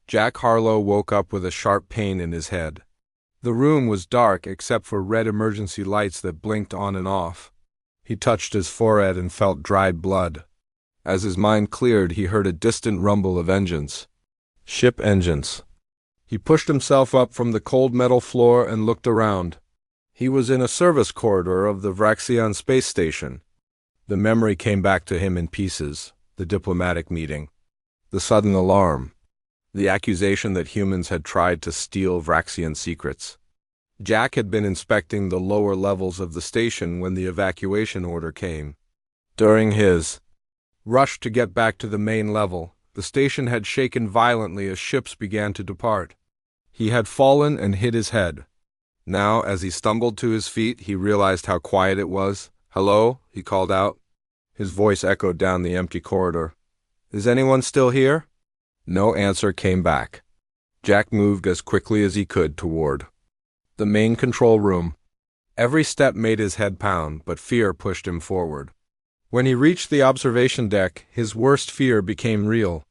Jack Harlow woke up with a sharp pain in his head. The room was dark except for red emergency lights that blinked on and off. He touched his forehead and felt dried blood. As his mind cleared, he heard a distant rumble of engines. Ship engines. He pushed himself up from the cold metal floor and looked around. He was in a service corridor of the Vraxion space station. The memory came back to him in pieces. The diplomatic meeting. The sudden alarm. The accusation that humans had tried to steal Vraxian secrets. Jack had been inspecting the lower levels of the station when the evacuation order came. During his rush to get back to the main level, the station had shaken violently as ships began to depart. He had fallen and hit his head. Now, as he stumbled to his feet, he realized how quiet it was. "Hello?" he called out. His voice echoed down the empty corridor. "Is anyone still here?" No answer came back. Jack moved as quickly as he could toward the main control room. Every step made his head pound, but fear pushed him forward. When he reached the observation deck, his worst fear became real.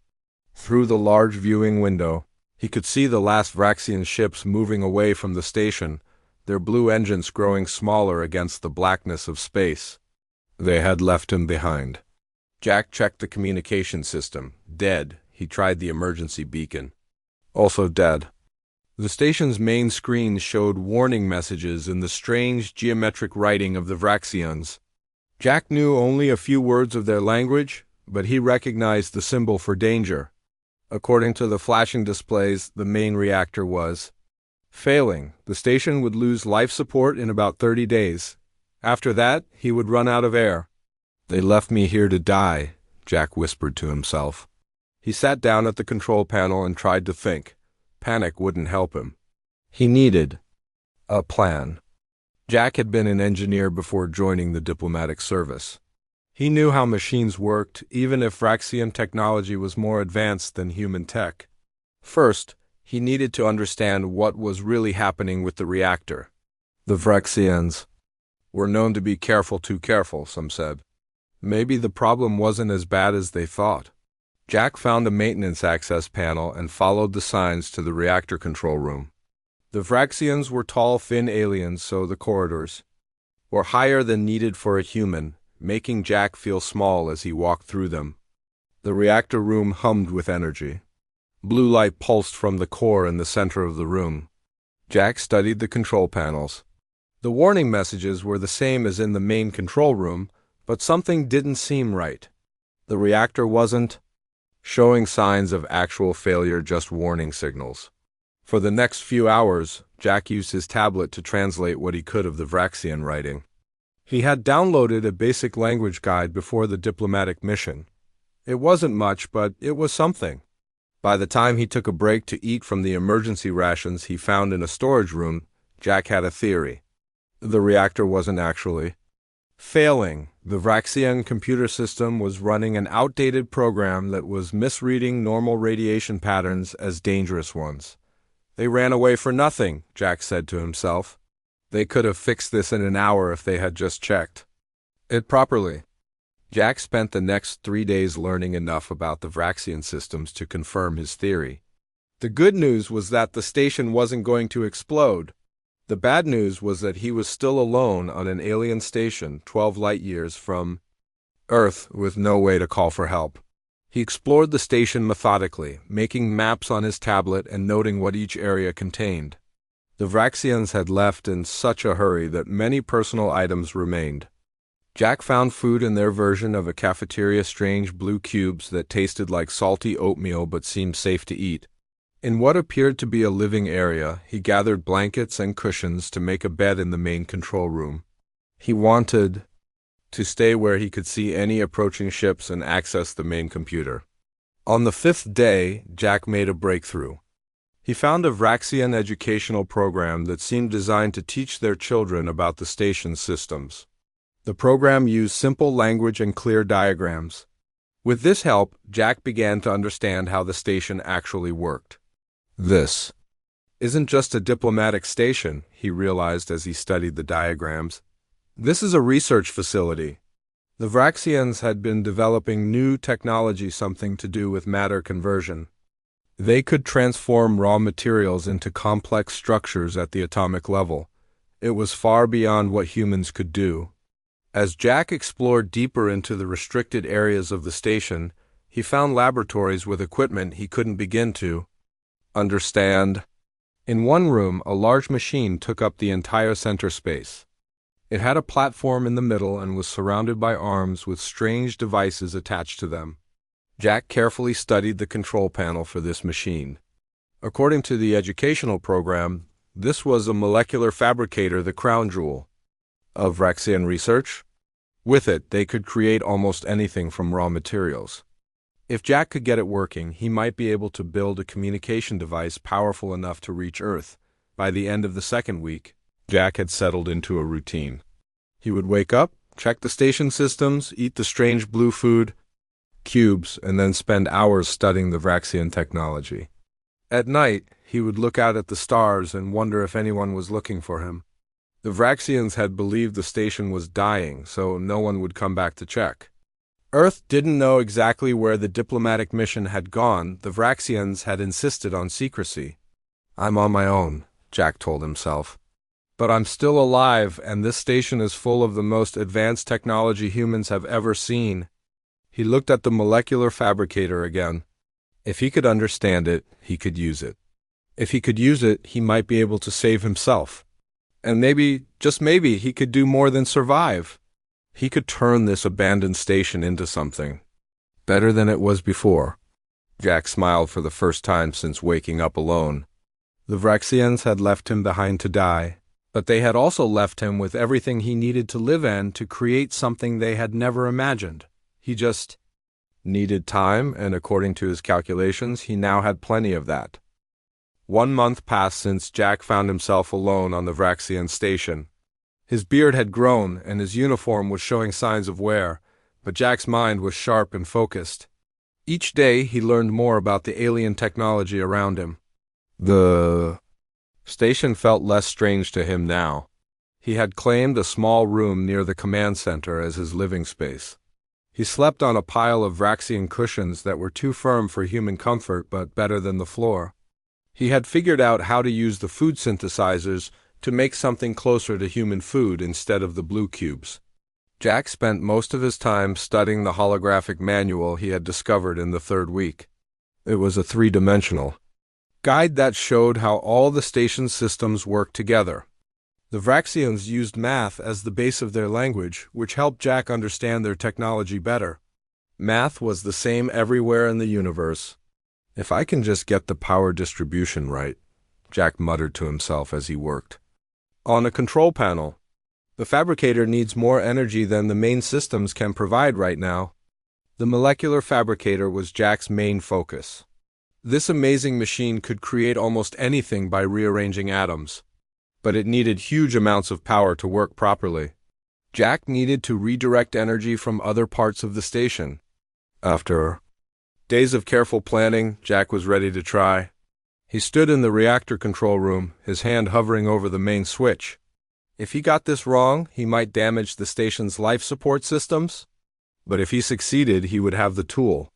Through the large viewing window, he could see the last Vraxian ships moving away from the station, their blue engines growing smaller against the blackness of space. They had left him behind. Jack checked the communication system. Dead. He tried the emergency beacon. Also dead. The station's main screen showed warning messages in the strange geometric writing of the Vraxians. Jack knew only a few words of their language, but he recognized the symbol for danger. According to the flashing displays, the main reactor was failing. The station would lose life support in about 30 days. After that, he would run out of air. "They left me here to die," Jack whispered to himself. He sat down at the control panel and tried to think. Panic wouldn't help him. He needed a plan. Jack had been an engineer before joining the diplomatic service. He knew how machines worked, even if Vraxian technology was more advanced than human tech. First, he needed to understand what was really happening with the reactor. The Vraxians were known to be too careful, some said. Maybe the problem wasn't as bad as they thought. Jack found a maintenance access panel and followed the signs to the reactor control room. The Vraxians were tall, thin aliens, so the corridors were higher than needed for a human, making Jack feel small as he walked through them. The reactor room hummed with energy. Blue light pulsed from the core in the center of the room. Jack studied the control panels. The warning messages were the same as in the main control room, but something didn't seem right. The reactor wasn't showing signs of actual failure, just warning signals. For the next few hours, Jack used his tablet to translate what he could of the Vraxian writing. He had downloaded a basic language guide before the diplomatic mission. It wasn't much, but it was something. By the time he took a break to eat from the emergency rations he found in a storage room, Jack had a theory. The reactor wasn't actually failing. The Vraxian computer system was running an outdated program that was misreading normal radiation patterns as dangerous ones. They ran away for nothing, Jack said to himself. They could have fixed this in an hour if they had just checked it properly. Jack spent the next 3 days learning enough about the Vraxian systems to confirm his theory. The good news was that the station wasn't going to explode. The bad news was that he was still alone on an alien station 12 light-years from Earth with no way to call for help. He explored the station methodically, making maps on his tablet and noting what each area contained. The Vraxians had left in such a hurry that many personal items remained. Jack found food in their version of a cafeteria, strange blue cubes that tasted like salty oatmeal but seemed safe to eat. In what appeared to be a living area, he gathered blankets and cushions to make a bed in the main control room. He wanted to stay where he could see any approaching ships and access the main computer. On the 5th day, Jack made a breakthrough. He found a Vraxian educational program that seemed designed to teach their children about the station's systems. The program used simple language and clear diagrams. With this help, Jack began to understand how the station actually worked. This isn't just a diplomatic station, he realized as he studied the diagrams. This is a research facility. The Vraxians had been developing new technology, something to do with matter conversion. They could transform raw materials into complex structures at the atomic level. It was far beyond what humans could do. As Jack explored deeper into the restricted areas of the station, he found laboratories with equipment he couldn't begin to understand. In one room, a large machine took up the entire center space. It had a platform in the middle and was surrounded by arms with strange devices attached to them. Jack carefully studied the control panel for this machine. According to the educational program, this was a molecular fabricator, the crown jewel of Vraxian research. With it, they could create almost anything from raw materials. If Jack could get it working, he might be able to build a communication device powerful enough to reach Earth. By the end of the second week, Jack had settled into a routine. He would wake up, check the station systems, eat the strange blue food cubes, and then spend hours studying the Vraxian technology. At night, he would look out at the stars and wonder if anyone was looking for him. The Vraxians had believed the station was dying, so no one would come back to check. Earth didn't know exactly where the diplomatic mission had gone. The Vraxians had insisted on secrecy. "I'm on my own," Jack told himself. "But I'm still alive, and this station is full of the most advanced technology humans have ever seen." He looked at the molecular fabricator again. If he could understand it, he could use it. If he could use it, he might be able to save himself. And maybe, just maybe, he could do more than survive. He could turn this abandoned station into something better than it was before. Jack smiled for the first time since waking up alone. The Vraxians had left him behind to die, but they had also left him with everything he needed to live and to create something they had never imagined. He just needed time, and according to his calculations, he now had plenty of that. 1 month passed since Jack found himself alone on the Vraxian station. His beard had grown, and his uniform was showing signs of wear, but Jack's mind was sharp and focused. Each day, he learned more about the alien technology around him. The station felt less strange to him now. He had claimed a small room near the command center as his living space. He slept on a pile of Vraxian cushions that were too firm for human comfort but better than the floor. He had figured out how to use the food synthesizers to make something closer to human food instead of the blue cubes. Jack spent most of his time studying the holographic manual he had discovered in the third week. It was a 3-dimensional guide that showed how all the station systems worked together. The Vraxians used math as the base of their language, which helped Jack understand their technology better. Math was the same everywhere in the universe. "If I can just get the power distribution right," Jack muttered to himself as he worked. On a control panel, the fabricator needs more energy than the main systems can provide right now. The molecular fabricator was Jack's main focus. This amazing machine could create almost anything by rearranging atoms, but it needed huge amounts of power to work properly. Jack needed to redirect energy from other parts of the station. After days of careful planning, Jack was ready to try. He stood in the reactor control room, his hand hovering over the main switch. If he got this wrong, he might damage the station's life support systems. But if he succeeded, he would have the tool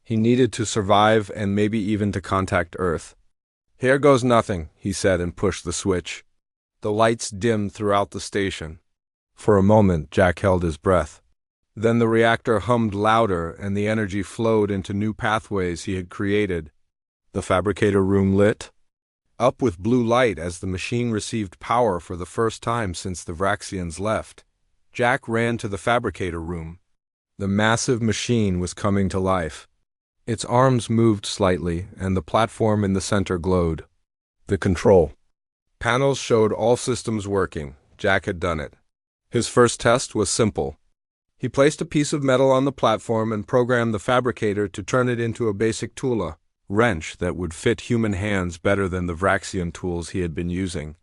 he needed to survive and maybe even to contact Earth. "Here goes nothing," he said and pushed the switch. The lights dimmed throughout the station. For a moment, Jack held his breath. Then the reactor hummed louder and the energy flowed into new pathways he had created. The fabricator room lit up with blue light as the machine received power for the first time since the Vraxians left. Jack ran to the fabricator room. The massive machine was coming to life. Its arms moved slightly, and the platform in the center glowed. The control panels showed all systems working. Jack had done it. His first test was simple. He placed a piece of metal on the platform and programmed the fabricator to turn it into a basic tool, wrench that would fit human hands better than the Vraxian tools he had been using.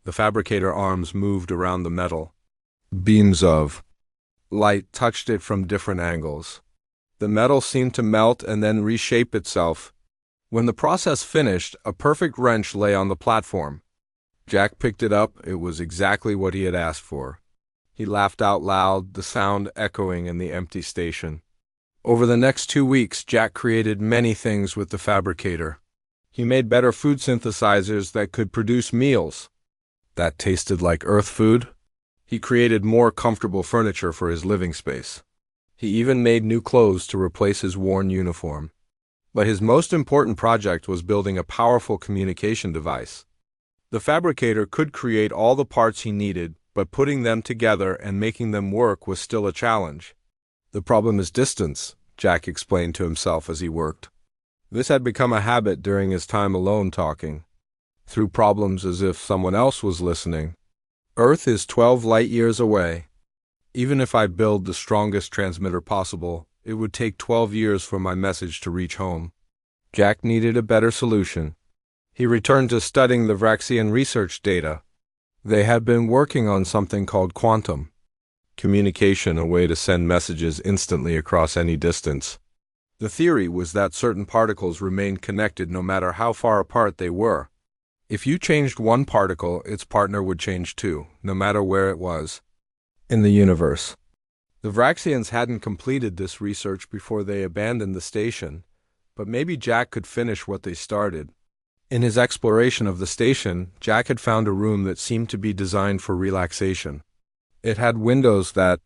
The fabricator arms moved around the metal. Beams of light touched it from different angles. The metal seemed to melt and then reshape itself. When the process finished, a perfect wrench lay on the platform. Jack picked it up. It was exactly what he had asked for. He laughed out loud, the sound echoing in the empty station. Over the next 2 weeks, Jack created many things with the fabricator. He made better food synthesizers that could produce meals that tasted like Earth food. He created more comfortable furniture for his living space. He even made new clothes to replace his worn uniform. But his most important project was building a powerful communication device. The fabricator could create all the parts he needed, but putting them together and making them work was still a challenge. The problem is distance, Jack explained to himself as he worked. This had become a habit during his time alone talking through problems as if someone else was listening. Earth is 12 light years away. Even if I build the strongest transmitter possible, it would take 12 years for my message to reach home. Jack needed a better solution. He returned to studying the Vraxian research data. They had been working on something called quantum communication, a way to send messages instantly across any distance. The theory was that certain particles remained connected no matter how far apart they were. If you changed one particle, its partner would change too, no matter where it was in the universe. The Vraxians hadn't completed this research before they abandoned the station, but maybe Jack could finish what they started. In his exploration of the station, Jack had found a room that seemed to be designed for relaxation. It had windows that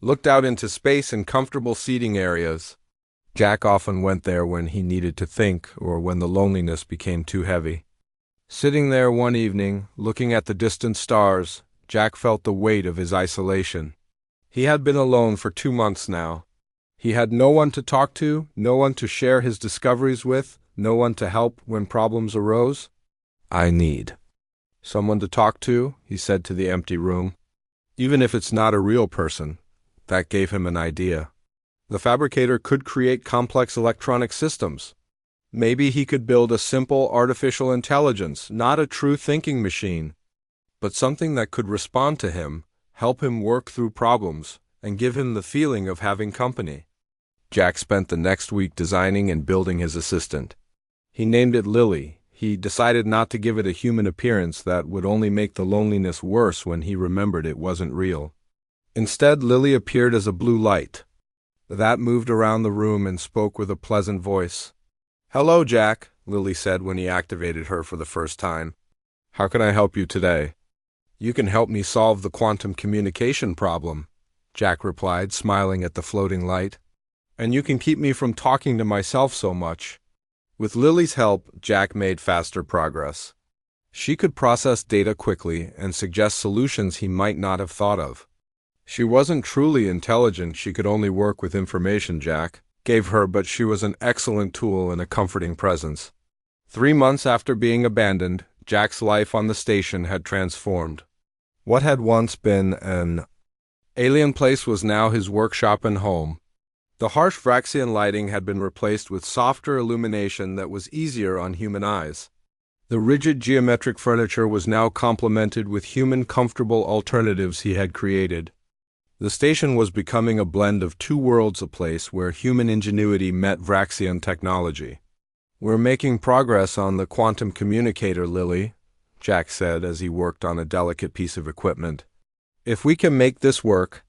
looked out into space and comfortable seating areas. Jack often went there when he needed to think or when the loneliness became too heavy. Sitting there one evening, looking at the distant stars, Jack felt the weight of his isolation. He had been alone for 2 months now. He had no one to talk to, no one to share his discoveries with, no one to help when problems arose. I need someone to talk to, he said to the empty room. Even if it's not a real person. That gave him an idea. The fabricator could create complex electronic systems. Maybe he could build a simple artificial intelligence, not a true thinking machine, but something that could respond to him, help him work through problems, and give him the feeling of having company. Jack spent the next week designing and building his assistant. He named it Lily. He decided not to give it a human appearance that would only make the loneliness worse when he remembered it wasn't real. Instead, Lily appeared as a blue light that moved around the room and spoke with a pleasant voice. "Hello, Jack," Lily said when he activated her for the first time. "How can I help you today?" "You can help me solve the quantum communication problem," Jack replied, smiling at the floating light. "And you can keep me from talking to myself so much." With Lily's help, Jack made faster progress. She could process data quickly and suggest solutions he might not have thought of. She wasn't truly intelligent, she could only work with information Jack gave her, but she was an excellent tool and a comforting presence. 3 months after being abandoned, Jack's life on the station had transformed. What had once been an alien place was now his workshop and home. The harsh Vraxian lighting had been replaced with softer illumination that was easier on human eyes. The rigid geometric furniture was now complemented with human comfortable alternatives he had created. The station was becoming a blend of two worlds, a place where human ingenuity met Vraxian technology. "We're making progress on the quantum communicator, Lily," Jack said as he worked on a delicate piece of equipment. "If we can make this work,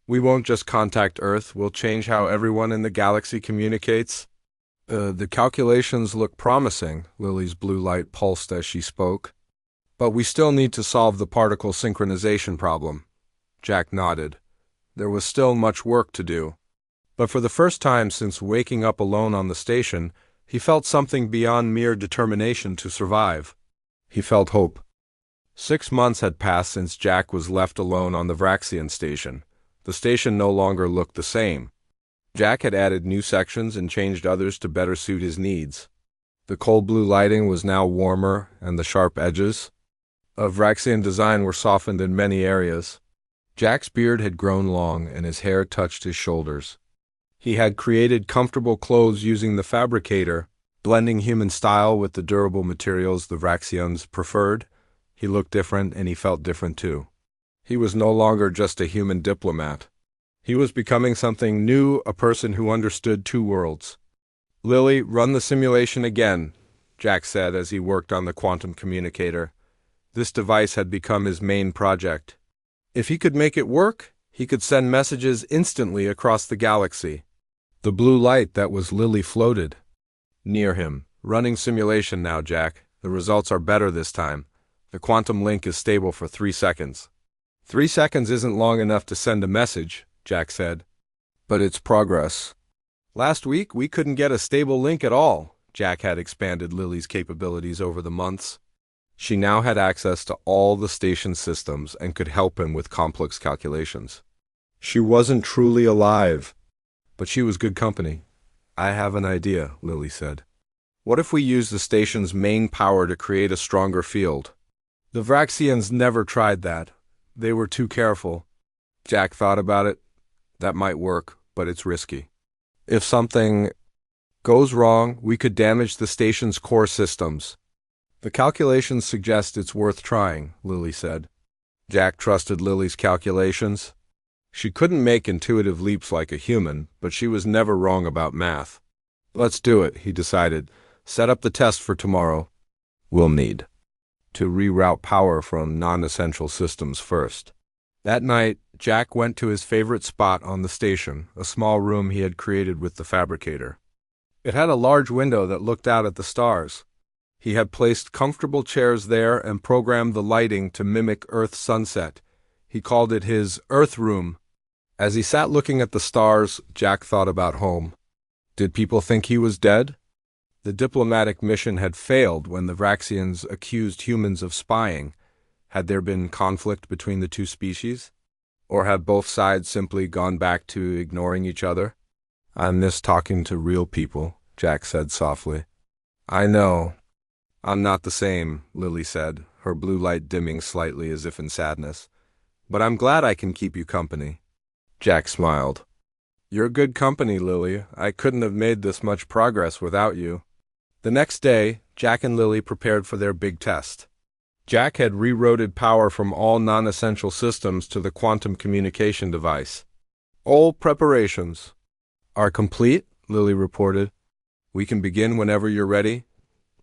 we won't just contact Earth, we'll change how everyone in the galaxy communicates." The calculations look promising," Lily's blue light pulsed as she spoke. "But we still need to solve the particle synchronization problem." Jack nodded. There was still much work to do. But for the first time since waking up alone on the station, he felt something beyond mere determination to survive. He felt hope. 6 months had passed since Jack was left alone on the Vraxian station. The station no longer looked the same. Jack had added new sections and changed others to better suit his needs. The cold blue lighting was now warmer, and the sharp edges of Vraxian design were softened in many areas. Jack's beard had grown long, and his hair touched his shoulders. He had created comfortable clothes using the fabricator, blending human style with the durable materials the Vraxians preferred. He looked different, and he felt different too. He was no longer just a human diplomat. He was becoming something new, a person who understood two worlds. "Lily, run the simulation again," Jack said as he worked on the quantum communicator. This device had become his main project. If he could make it work, he could send messages instantly across the galaxy. The blue light that was Lily floated near him, Running simulation now, Jack. The results are better this time. The quantum link is stable for 3 seconds. 3 seconds isn't long enough to send a message, Jack said. But it's progress. Last week, we couldn't get a stable link at all. Jack had expanded Lily's capabilities over the months. She now had access to all the station systems and could help him with complex calculations. She wasn't truly alive, but she was good company. I have an idea, Lily said. What if we use the station's main power to create a stronger field? The Vraxians never tried that. They were too careful. Jack thought about it. That might work, but it's risky. If something goes wrong, we could damage the station's core systems. The calculations suggest it's worth trying, Lily said. Jack trusted Lily's calculations. She couldn't make intuitive leaps like a human, but she was never wrong about math. Let's do it, he decided. Set up the test for tomorrow. We'll need to reroute power from non-essential systems first. That night, Jack went to his favorite spot on the station, a small room he had created with the fabricator. It had a large window that looked out at the stars. He had placed comfortable chairs there and programmed the lighting to mimic Earth's sunset. He called it his Earth Room. As he sat looking at the stars, Jack thought about home. Did people think he was dead? The diplomatic mission had failed when the Vraxians accused humans of spying. Had there been conflict between the two species? Or had both sides simply gone back to ignoring each other? I miss talking to real people, Jack said softly. I know. I'm not the same, Lily said, her blue light dimming slightly as if in sadness. But I'm glad I can keep you company. Jack smiled. You're good company, Lily. I couldn't have made this much progress without you. The next day, Jack and Lily prepared for their big test. Jack had rerouted power from all non-essential systems to the quantum communication device. All preparations are complete, Lily reported. We can begin whenever you're ready.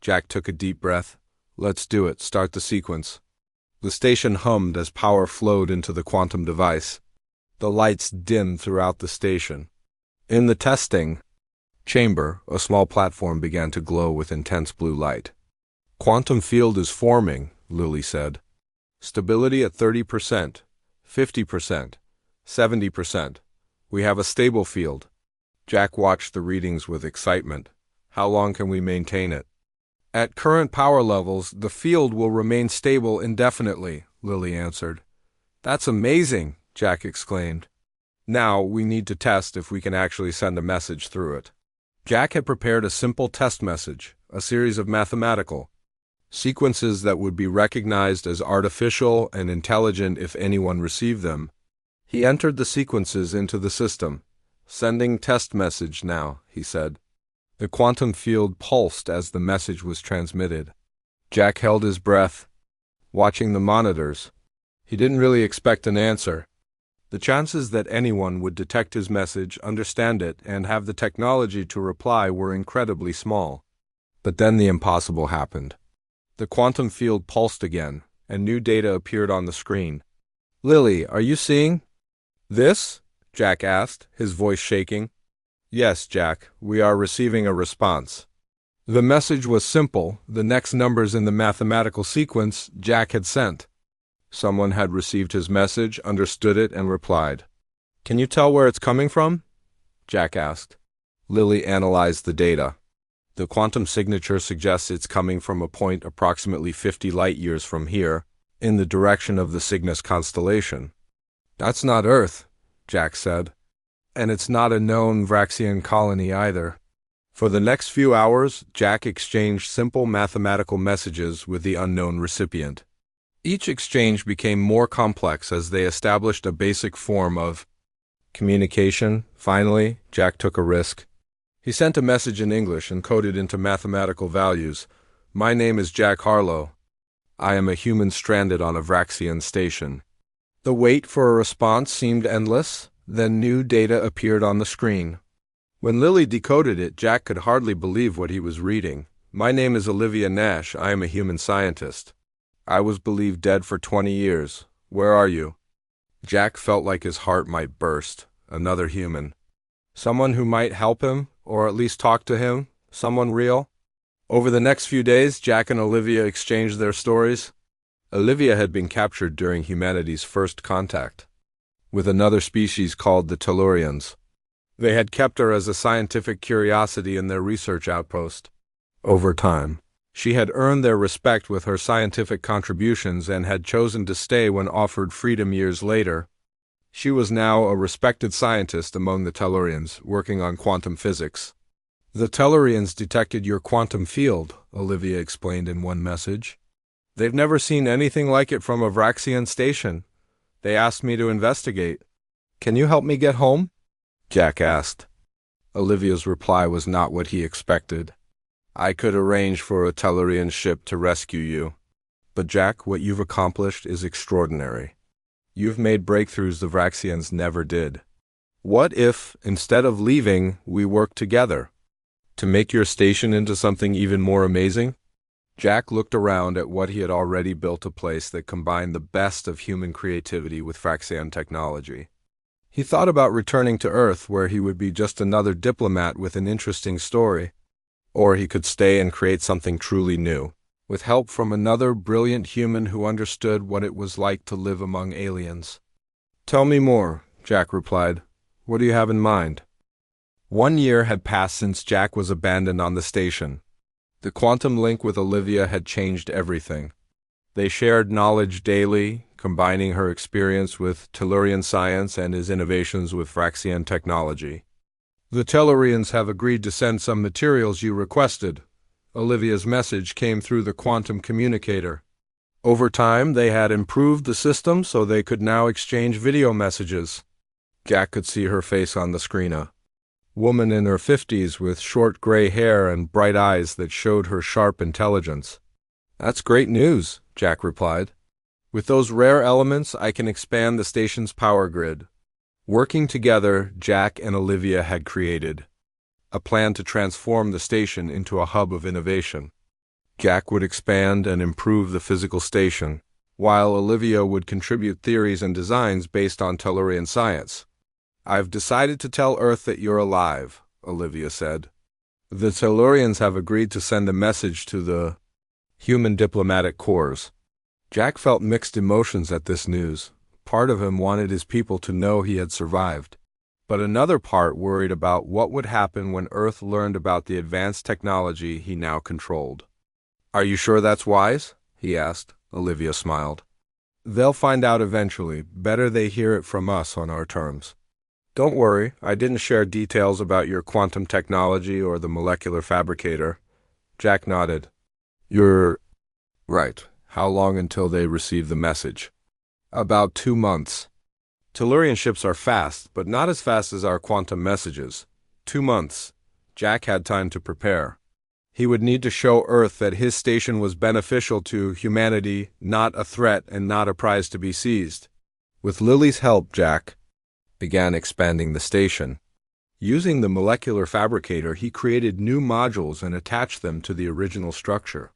Jack took a deep breath. Let's do it. Start the sequence. The station hummed as power flowed into the quantum device. The lights dimmed throughout the station. In the testing chamber, a small platform began to glow with intense blue light. Quantum field is forming, Lily said. Stability at 30%, 50%, 70%. We have a stable field. Jack watched the readings with excitement. How long can we maintain it? At current power levels, the field will remain stable indefinitely, Lily answered. That's amazing, Jack exclaimed. Now we need to test if we can actually send a message through it. Jack had prepared a simple test message, a series of mathematical sequences that would be recognized as artificial and intelligent if anyone received them. He entered the sequences into the system. Sending test message now, he said. The quantum field pulsed as the message was transmitted. Jack held his breath, watching the monitors. He didn't really expect an answer. The chances that anyone would detect his message, understand it, and have the technology to reply were incredibly small. But then the impossible happened. The quantum field pulsed again, and new data appeared on the screen. Lily, are you seeing this? Jack asked, his voice shaking. Yes, Jack, we are receiving a response. The message was simple, the next numbers in the mathematical sequence Jack had sent. Someone had received his message, understood it, and replied. Can you tell where it's coming from? Jack asked. Lily analyzed the data. The quantum signature suggests it's coming from a point approximately 50 light-years from here, in the direction of the Cygnus constellation. That's not Earth, Jack said. And it's not a known Vraxian colony either. For the next few hours, Jack exchanged simple mathematical messages with the unknown recipient. Each exchange became more complex as they established a basic form of communication. Finally, Jack took a risk. He sent a message in English encoded into mathematical values. My name is Jack Harlow. I am a human stranded on a Vraxian station. The wait for a response seemed endless. Then new data appeared on the screen. When Lily decoded it, Jack could hardly believe what he was reading. My name is Olivia Nash. I am a human scientist. I was believed dead for 20 years. Where are you? Jack felt like his heart might burst. Another human. Someone who might help him, or at least talk to him. Someone real. Over the next few days, Jack and Olivia exchanged their stories. Olivia had been captured during humanity's first contact with another species called the Tellurians. They had kept her as a scientific curiosity in their research outpost. Over time, she had earned their respect with her scientific contributions and had chosen to stay when offered freedom years later. She was now a respected scientist among the Tellurians, working on quantum physics. "The Tellurians detected your quantum field," Olivia explained in one message. "They've never seen anything like it from a Vraxian station. They asked me to investigate. Can you help me get home?" Jack asked. Olivia's reply was not what he expected. "I could arrange for a Tellurian ship to rescue you. But Jack, what you've accomplished is extraordinary. You've made breakthroughs the Vraxians never did. What if, instead of leaving, we work together to make your station into something even more amazing?" Jack looked around at what he had already built, a place that combined the best of human creativity with Vraxian technology. He thought about returning to Earth, where he would be just another diplomat with an interesting story. Or he could stay and create something truly new, with help from another brilliant human who understood what it was like to live among aliens. "Tell me more," Jack replied. "What do you have in mind?" 1 year had passed since Jack was abandoned on the station. The quantum link with Olivia had changed everything. They shared knowledge daily, combining her experience with Tellurian science and his innovations with Vraxian technology. "The Tellurians have agreed to send some materials you requested." Olivia's message came through the quantum communicator. Over time, they had improved the system so they could now exchange video messages. Jack could see her face on the screen, a woman in her 50s with short gray hair and bright eyes that showed her sharp intelligence. "That's great news," Jack replied. "With those rare elements, I can expand the station's power grid." Working together, Jack and Olivia had created a plan to transform the station into a hub of innovation. Jack would expand and improve the physical station, while Olivia would contribute theories and designs based on Tellurian science. "I've decided to tell Earth that you're alive," Olivia said. "The Tellurians have agreed to send a message to the human diplomatic corps." Jack felt mixed emotions at this news. Part of him wanted his people to know he had survived, but another part worried about what would happen when Earth learned about the advanced technology he now controlled. "Are you sure that's wise?" he asked. Olivia smiled. "They'll find out eventually. Better they hear it from us on our terms." "Don't worry, I didn't share details about your quantum technology or the molecular fabricator." Jack nodded. "You're right. How long until they receive the message?" "About 2 months. Tellurian ships are fast, but not as fast as our quantum messages. 2 months. Jack had time to prepare. He would need to show Earth that his station was beneficial to humanity, not a threat and not a prize to be seized. With Lily's help, Jack began expanding the station. Using the molecular fabricator, he created new modules and attached them to the original structure.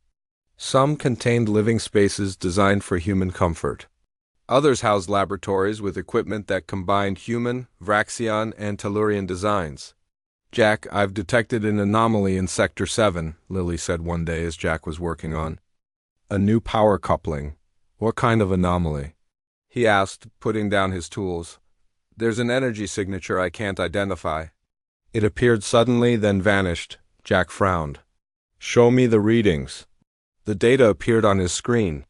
Some contained living spaces designed for human comfort. Others housed laboratories with equipment that combined human, Vraxian, and Tellurian designs. "Jack, I've detected an anomaly in Sector 7, Lily said one day as Jack was working on a new power coupling. "What kind of anomaly?" he asked, putting down his tools. "There's an energy signature I can't identify." It appeared suddenly, then vanished. Jack frowned. "Show me the readings." The data appeared on his screen.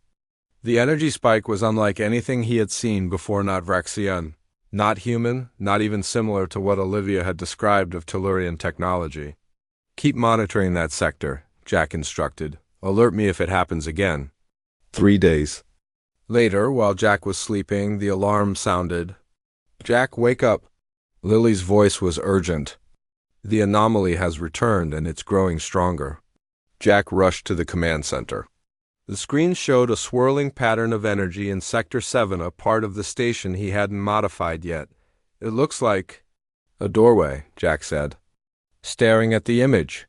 The energy spike was unlike anything he had seen before, not Vraxian, not human, not even similar to what Olivia had described of Tellurian technology. "Keep monitoring that sector," Jack instructed. "Alert me if it happens again." 3 days later, while Jack was sleeping, the alarm sounded. "Jack, wake up." Lily's voice was urgent. "The anomaly has returned and it's growing stronger." Jack rushed to the command center. The screen showed a swirling pattern of energy in Sector 7, a part of the station he hadn't modified yet. "It looks like a doorway," Jack said, staring at the image.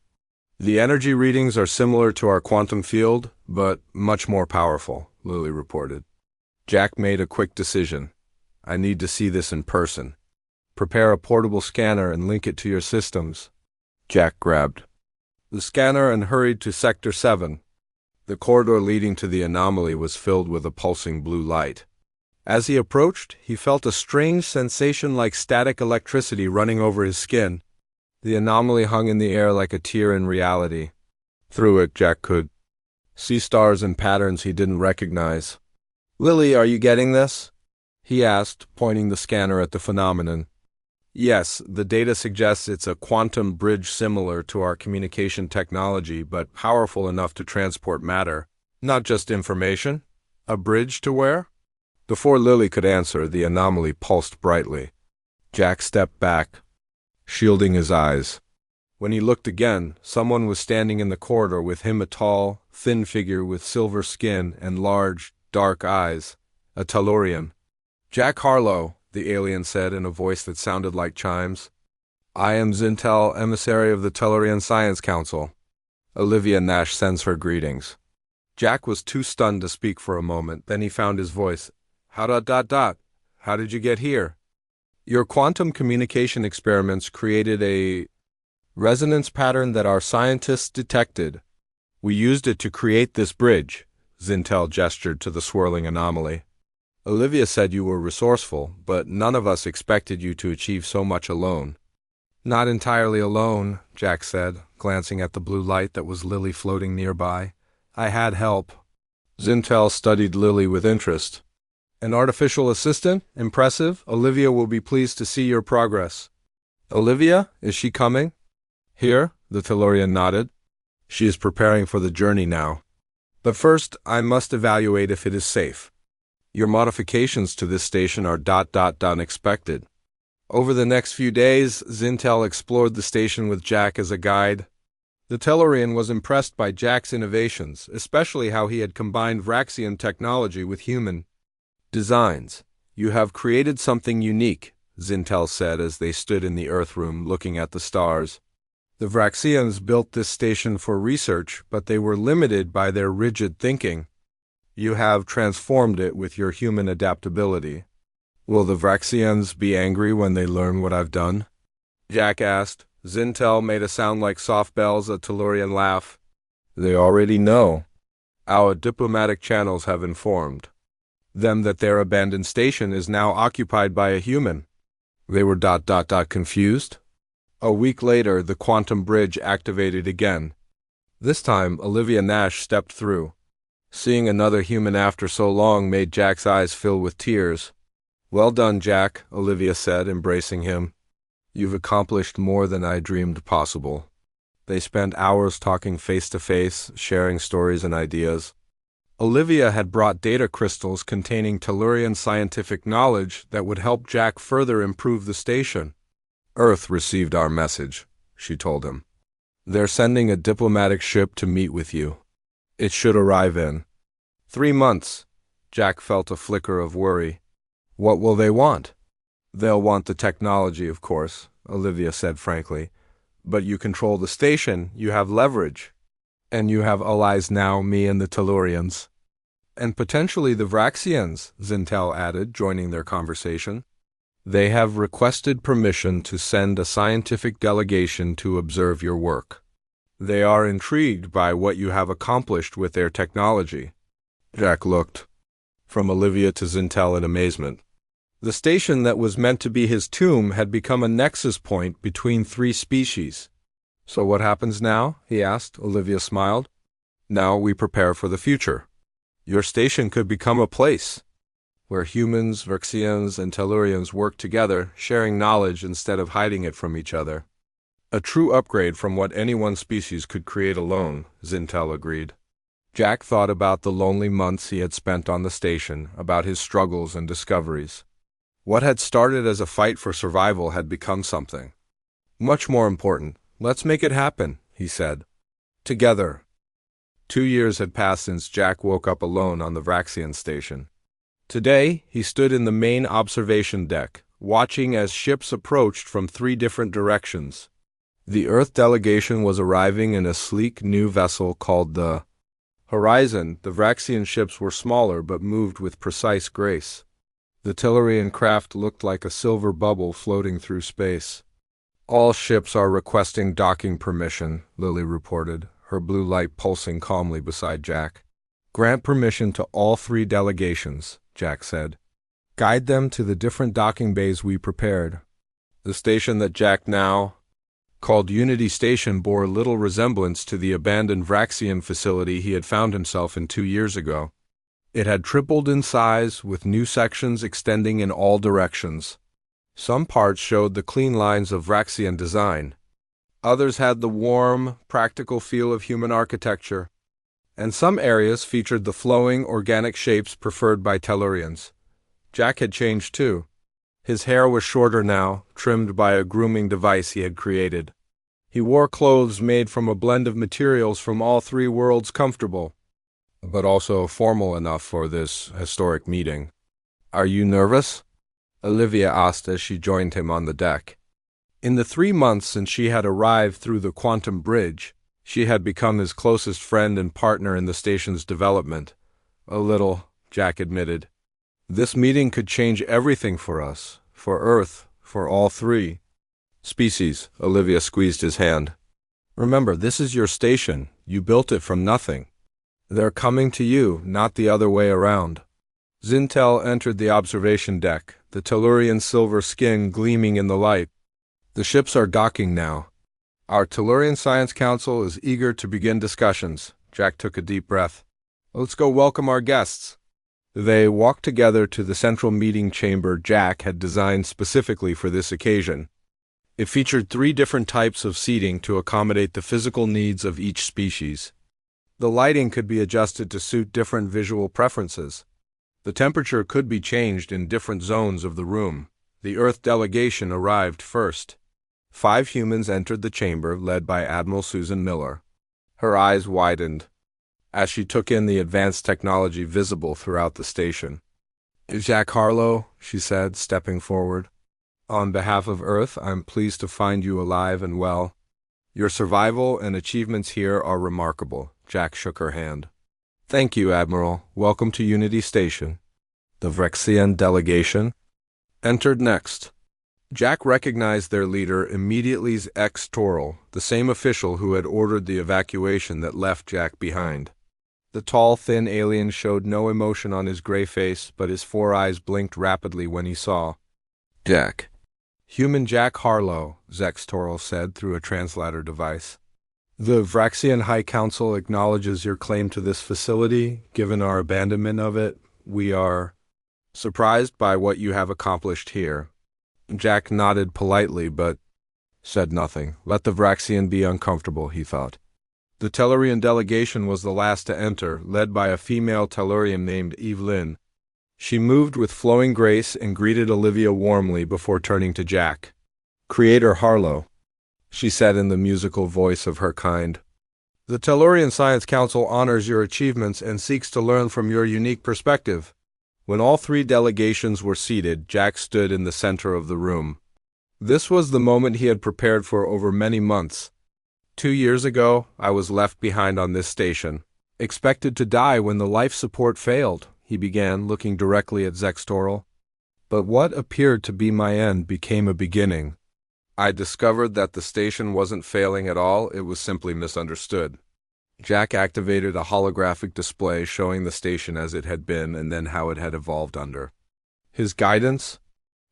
"The energy readings are similar to our quantum field, but much more powerful," Lily reported. Jack made a quick decision. "I need to see this in person. Prepare a portable scanner and link it to your systems." Jack grabbed the scanner and hurried to Sector 7. The corridor leading to the anomaly was filled with a pulsing blue light. As he approached, he felt a strange sensation like static electricity running over his skin. The anomaly hung in the air like a tear in reality. Through it, Jack could see stars and patterns he didn't recognize. "Lily, are you getting this?" he asked, pointing the scanner at the phenomenon. "Yes, the data suggests it's a quantum bridge similar to our communication technology, but powerful enough to transport matter, not just information. A bridge to where?" Before Lily could answer, the anomaly pulsed brightly. Jack stepped back, shielding his eyes. When he looked again, someone was standing in the corridor, with him a tall, thin figure with silver skin and large, dark eyes. A Tellurian. "Jack Harlow," the alien said in a voice that sounded like chimes. "I am Zintel, emissary of the Tellurian Science Council. Olivia Nash sends her greetings." Jack was too stunned to speak for a moment, then he found his voice. How did you get here?" "Your quantum communication experiments created a resonance pattern that our scientists detected. We used it to create this bridge." Zintel gestured to the swirling anomaly. "Olivia said you were resourceful, but none of us expected you to achieve so much alone." "Not entirely alone," Jack said, glancing at the blue light that was Lily floating nearby. "I had help." Zintel studied Lily with interest. "An artificial assistant? Impressive. Olivia will be pleased to see your progress." "Olivia? Is she coming?" "Here," the Tellurian nodded. "She is preparing for the journey now. But first, I must evaluate if it is safe. Your modifications to this station are ... unexpected." Over the next few days, Zintel explored the station with Jack as a guide. The Tellurian was impressed by Jack's innovations, especially how he had combined Vraxian technology with human designs. "You have created something unique," Zintel said as they stood in the Earth room looking at the stars. "The Vraxians built this station for research, but they were limited by their rigid thinking. You have transformed it with your human adaptability." "Will the Vraxians be angry when they learn what I've done?" Jack asked. Zintel made a sound like soft bells, a Tellurian laugh. "They already know. Our diplomatic channels have informed them that their abandoned station is now occupied by a human." They were ... confused. A week later, the quantum bridge activated again. This time, Olivia Nash stepped through. Seeing another human after so long made Jack's eyes fill with tears. "Well done, Jack," Olivia said, embracing him. "You've accomplished more than I dreamed possible." They spent hours talking face-to-face, sharing stories and ideas. Olivia had brought data crystals containing Tellurian scientific knowledge that would help Jack further improve the station. "Earth received our message," she told him. "They're sending a diplomatic ship to meet with you. It should arrive in 3 months. Jack felt a flicker of worry. "What will they want?" "They'll want the technology, of course," Olivia said frankly. "But you control the station, you have leverage. And you have allies now, me and the Tellurians." "And potentially the Vraxians," Zintel added, joining their conversation. "They have requested permission to send a scientific delegation to observe your work. They are intrigued by what you have accomplished with their technology." Jack looked from Olivia to Zintel in amazement. The station that was meant to be his tomb had become a nexus point between 3 species. "So what happens now?" he asked. Olivia smiled. "Now we prepare for the future. Your station could become a place where humans, Vraxians, and Tellurians work together, sharing knowledge instead of hiding it from each other. A true upgrade from what any one species could create alone," Zintel agreed. Jack thought about the lonely months he had spent on the station, about his struggles and discoveries. What had started as a fight for survival had become something much more important. "Let's make it happen," he said. "Together." 2 years had passed since Jack woke up alone on the Vraxian station. Today, he stood in the main observation deck, watching as ships approached from 3 different directions. The Earth delegation was arriving in a sleek new vessel called the Horizon. The Vraxian ships were smaller but moved with precise grace. The Tellurian craft looked like a silver bubble floating through space. All ships are requesting docking permission, Lily reported, her blue light pulsing calmly beside Jack. Grant permission to all 3 delegations, Jack said. Guide them to the different docking bays we prepared. The station that Jack now called Unity Station bore little resemblance to the abandoned Vraxian facility he had found himself in 2 years ago. It had tripled in size, with new sections extending in all directions. Some parts showed the clean lines of Vraxian design. Others had the warm, practical feel of human architecture. And some areas featured the flowing, organic shapes preferred by Tellurians. Jack had changed too. His hair was shorter now, trimmed by a grooming device he had created. He wore clothes made from a blend of materials from all 3 worlds, comfortable, but also formal enough for this historic meeting. "Are you nervous?" Olivia asked as she joined him on the deck. In the 3 months since she had arrived through the quantum bridge, she had become his closest friend and partner in the station's development. "A little," Jack admitted. "This meeting could change everything for us, for Earth, for all 3 species." Olivia squeezed his hand. "Remember, this is your station. You built it from nothing. They're coming to you, not the other way around." Zintel entered the observation deck, the Tellurian silver skin gleaming in the light. "The ships are docking now. Our Tellurian Science Council is eager to begin discussions." Jack took a deep breath. "Let's go welcome our guests." They walked together to the central meeting chamber Jack had designed specifically for this occasion. It featured 3 different types of seating to accommodate the physical needs of each species. The lighting could be adjusted to suit different visual preferences. The temperature could be changed in different zones of the room. The Earth delegation arrived first. 5 humans entered the chamber, led by Admiral Susan Miller. Her eyes widened as she took in the advanced technology visible throughout the station. "Jack Harlow," she said, stepping forward. "On behalf of Earth, I'm pleased to find you alive and well. Your survival and achievements here are remarkable." Jack shook her hand. "Thank you, Admiral. Welcome to Unity Station." The Vrexian delegation entered next. Jack recognized their leader immediately as Toral, the same official who had ordered the evacuation that left Jack behind. The tall, thin alien showed no emotion on his gray face, but his 4 eyes blinked rapidly when he saw Jack. "Human Jack Harlow," Toral said through a translator device. "The Vraxian High Council acknowledges your claim to this facility. Given our abandonment of it, we are surprised by what you have accomplished here." Jack nodded politely, but said nothing. Let the Vraxian be uncomfortable, he thought. The Tellurian delegation was the last to enter, led by a female Tellurian named Evelyn. She moved with flowing grace and greeted Olivia warmly before turning to Jack. "Creator Harlow," she said in the musical voice of her kind. "The Tellurian Science Council honors your achievements and seeks to learn from your unique perspective." When all 3 delegations were seated, Jack stood in the center of the room. This was the moment he had prepared for over many months. 2 years ago, I was left behind on this station, expected to die when the life support failed, he began, looking directly at Toral. But what appeared to be my end became a beginning. I discovered that the station wasn't failing at all, it was simply misunderstood. Jack activated a holographic display showing the station as it had been and then how it had evolved under his guidance.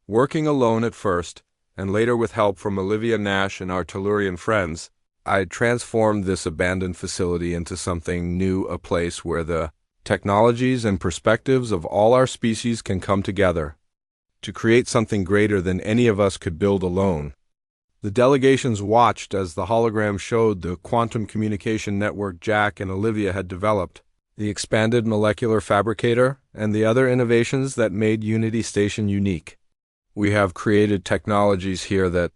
Working alone at first, and later with help from Olivia Nash and our Tellurian friends, I transformed this abandoned facility into something new, a place where the technologies and perspectives of all our species can come together to create something greater than any of us could build alone. The delegations watched as the hologram showed the quantum communication network Jack and Olivia had developed, the expanded molecular fabricator, and the other innovations that made Unity Station unique. "We have created technologies here that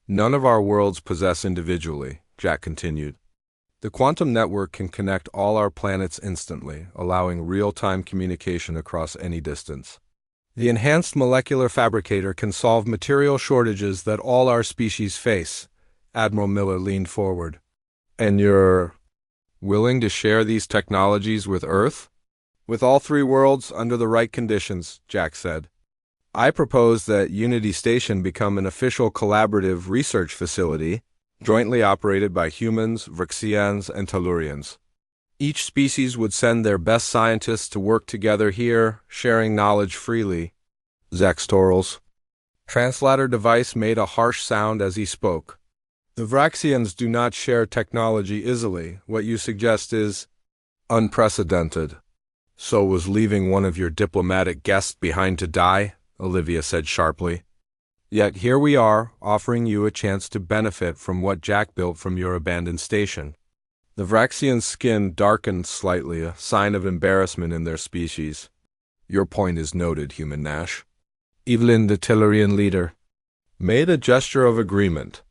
none of our worlds possess individually," Jack continued. "The quantum network can connect all our planets instantly, allowing real-time communication across any distance. The enhanced molecular fabricator can solve material shortages that all our species face." Admiral Miller leaned forward. "And you're willing to share these technologies with Earth?" "With all 3 worlds, under the right conditions," Jack said. I propose that Unity Station become an official collaborative research facility, jointly operated by humans, Vrixians, and Tellurians. Each species would send their best scientists to work together here, sharing knowledge freely. Zextorals. Translator device made a harsh sound as he spoke. The Vraxians do not share technology easily. What you suggest is unprecedented. So was leaving one of your diplomatic guests behind to die, Olivia said sharply. Yet here we are, offering you a chance to benefit from what Jack built from your abandoned station. The Vraxian's skin darkened slightly, a sign of embarrassment in their species. Your point is noted, Human Nash. Evelyn, the Tellurian leader, made a gesture of agreement.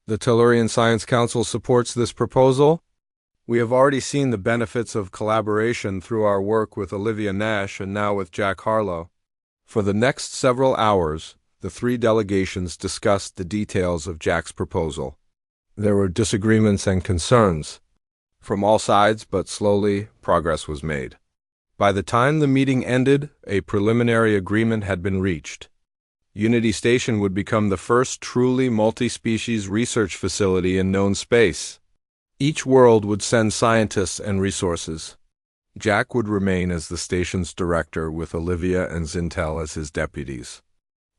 The Tellurian Science Council supports this proposal. We have already seen the benefits of collaboration through our work with Olivia Nash and now with Jack Harlow. For the next several hours, the three delegations discussed the details of Jack's proposal. There were disagreements and concerns from all sides, but slowly progress was made. By the time the meeting ended, a preliminary agreement had been reached. Unity Station would become the first truly multi-species research facility in known space. Each world would send scientists and resources. Jack would remain as the station's director with Olivia and Zintel as his deputies.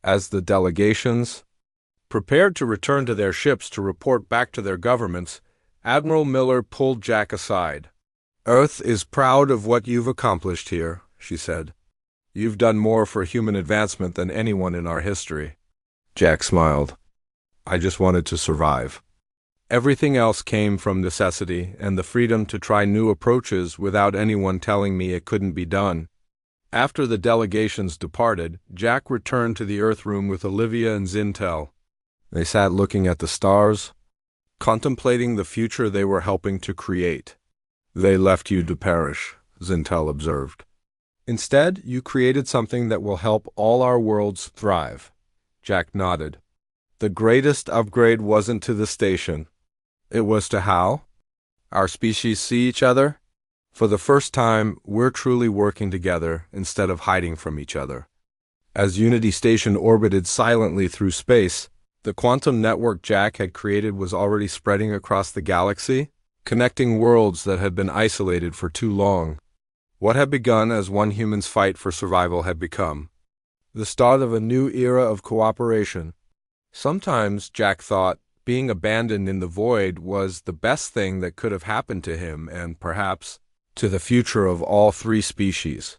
As the delegations prepared to return to their ships to report back to their governments, Admiral Miller pulled Jack aside. Earth is proud of what you've accomplished here, she said. You've done more for human advancement than anyone in our history. Jack smiled. I just wanted to survive. Everything else came from necessity and the freedom to try new approaches without anyone telling me it couldn't be done. After the delegations departed, Jack returned to the Earth room with Olivia and Zintel. They sat looking at the stars, contemplating the future they were helping to create. They left you to perish, Zintel observed. Instead, you created something that will help all our worlds thrive. Jack nodded. The greatest upgrade wasn't to the station. It was to how our species see each other. For the first time, we're truly working together instead of hiding from each other. As Unity Station orbited silently through space, the quantum network Jack had created was already spreading across the galaxy, connecting worlds that had been isolated for too long. What had begun as one human's fight for survival had become the start of a new era of cooperation. Sometimes, Jack thought, being abandoned in the void was the best thing that could have happened to him and, perhaps, to the future of all three species.